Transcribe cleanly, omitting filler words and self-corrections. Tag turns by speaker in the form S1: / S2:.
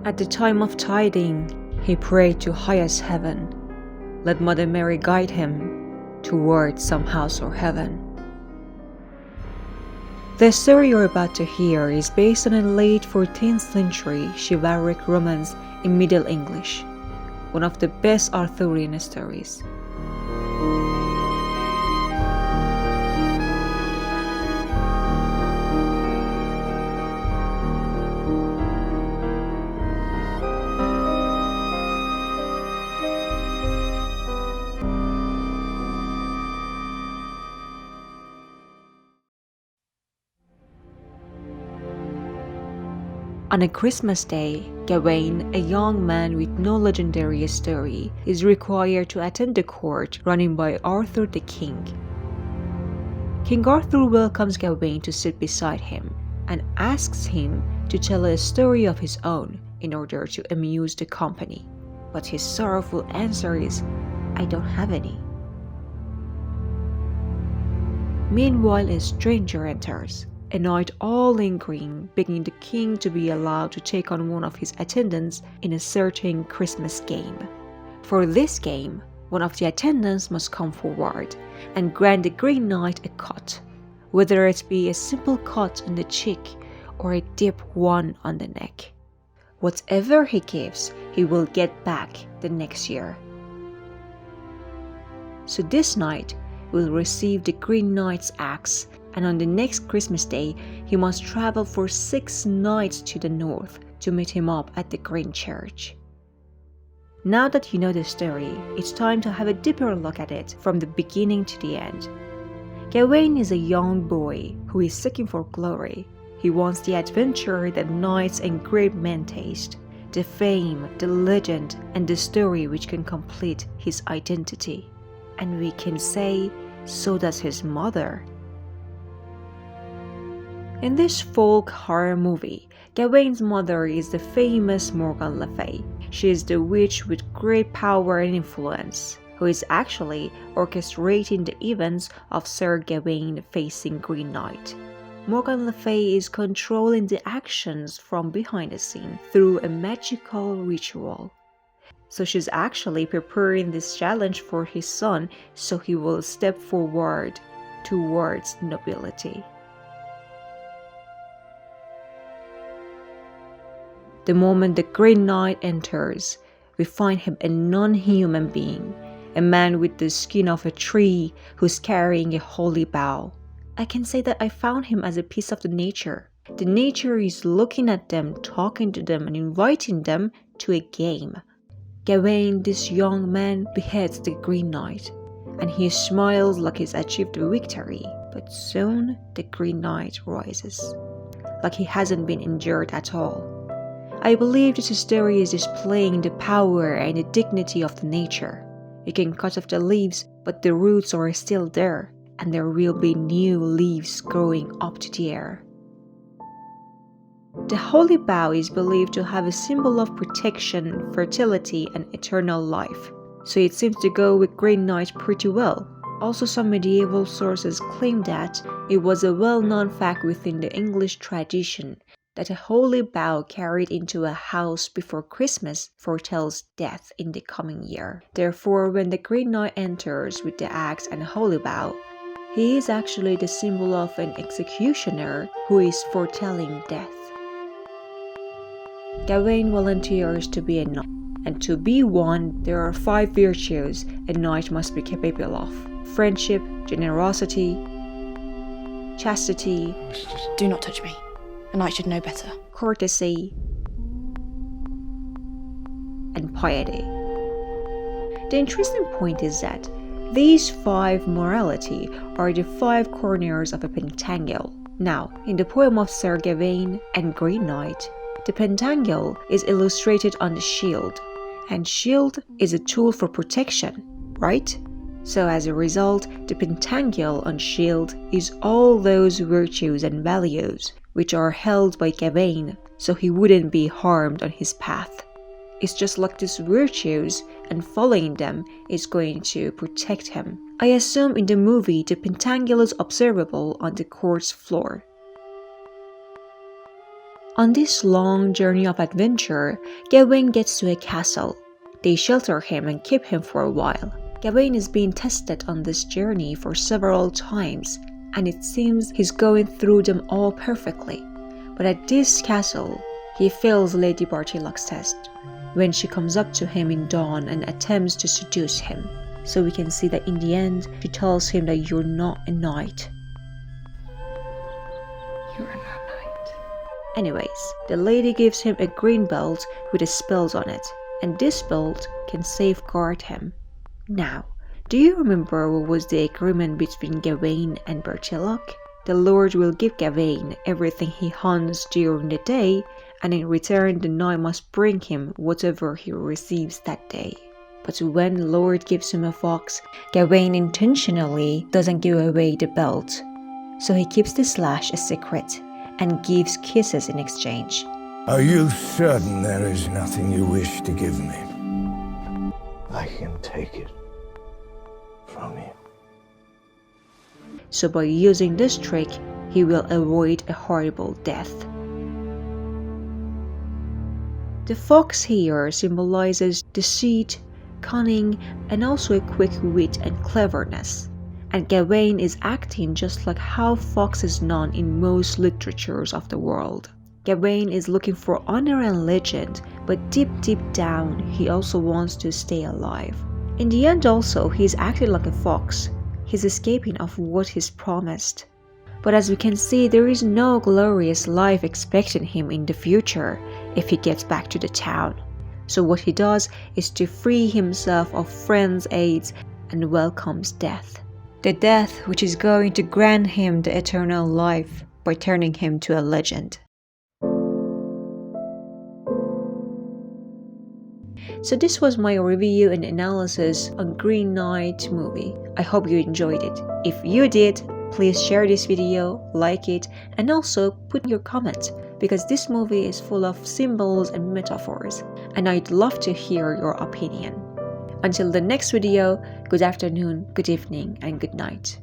S1: At the time of tiding, he prayed to highest heaven. Let Mother Mary guide him towards some house or heaven. The story you're about to hear is based on a late 14th century chivalric romance in Middle English, one of the best Arthurian stories. On a Christmas day, Gawain, a young man with no legendary story, is required to attend the court running by Arthur the king. King Arthur welcomes Gawain to sit beside him and asks him to tell a story of his own in order to amuse the company. But his sorrowful answer is, "I don't have any." Meanwhile, a stranger enters, a knight all in green, begging the king to be allowed to take on one of his attendants in a certain Christmas game. For this game, one of the attendants must come forward and grant the Green Knight a cut, whether it be a simple cut on the cheek or a deep one on the neck. Whatever he gives, he will get back the next year. So this knight will receive the Green Knight's axe, and on the next Christmas day, he must travel for 6 nights to the north to meet him up at the Green Church. Now that you know the story, it's time to have a deeper look at it from the beginning to the end. Gawain is a young boy who is seeking for glory. He wants the adventure that knights and great men taste, the fame, the legend, and the story which can complete his identity. And we can say, so does his mother. In this folk horror movie, Gawain's mother is the famous Morgan Le Fay. She is the witch with great power and influence, who is actually orchestrating the events of Sir Gawain facing Green Knight. Morgan Le Fay is controlling the actions from behind the scene through a magical ritual. So she's actually preparing this challenge for his son so he will step forward towards nobility. The moment the Green Knight enters, we find him a non-human being, a man with the skin of a tree who's carrying a holy bough. I can say that I found him as a piece of the nature. The nature is looking at them, talking to them, and inviting them to a game. Gawain, this young man, beheads the Green Knight, and he smiles like he's achieved a victory. But soon the Green Knight rises, like he hasn't been injured at all. I believe this story is displaying the power and the dignity of the nature. You can cut off the leaves, but the roots are still there, and there will be new leaves growing up to the air. The holy bough is believed to have a symbol of protection, fertility, and eternal life, so it seems to go with Green Knight pretty well. Also, some medieval sources claim that it was a well-known fact within the English tradition that a holy bough carried into a house before Christmas foretells death in the coming year. Therefore, when the Green Knight enters with the axe and holy bough, he is actually the symbol of an executioner who is foretelling death. Gawain volunteers to be a knight, and to be one, there are 5 virtues a knight must be capable of: friendship, generosity, chastity,
S2: Do not touch me. A knight should know better.
S1: courtesy, and piety. The interesting point is that these 5 morality are the 5 corners of a pentangle. Now, in the poem of Sir Gawain and Green Knight, the pentangle is illustrated on the shield, and shield is a tool for protection, right? So as a result, the pentangle on shield is all those virtues and values which are held by Gawain, so he wouldn't be harmed on his path. It's just like these virtues, and following them is going to protect him. I assume in the movie the pentangle is observable on the court's floor. On this long journey of adventure, Gawain gets to a castle. They shelter him and keep him for a while. Gawain is being tested on this journey for several times, and it seems he's going through them all perfectly. But at this castle, he fails Lady Bartylock's test when she comes up to him in dawn and attempts to seduce him. So we can see that in the end, she tells him that you're not a knight.
S2: You're not a knight.
S1: Anyways, the lady gives him a green belt with the spells on it, and this belt can safeguard him. Now, do you remember what was the agreement between Gawain and Bartylock? The Lord will give Gawain everything he hunts during the day, and in return the knight must bring him whatever he receives that day. But when Lord gives him a fox, Gawain intentionally doesn't give away the belt. So he keeps the slash a secret and gives kisses in exchange.
S3: Are you certain there is nothing you wish to give me? I can take it from you.
S1: So by using this trick, he will avoid a horrible death. The fox here symbolizes deceit, cunning, and also a quick wit and cleverness. And Gawain is acting just like how fox is known in most literatures of the world. Gawain is looking for honor and legend, but deep down, he also wants to stay alive. In the end also, he's acting like a fox. He's escaping of what he's promised. But as we can see, there is no glorious life expecting him in the future if he gets back to the town. So what he does is to free himself of friends' aids and welcomes death. The death which is going to grant him the eternal life by turning him to a legend. So this was my review and analysis on Green Knight movie. I hope you enjoyed it. If you did, please share this video, like it, and also put your comments, because this movie is full of symbols and metaphors, and I'd love to hear your opinion. Until the next video, good afternoon, good evening, and good night.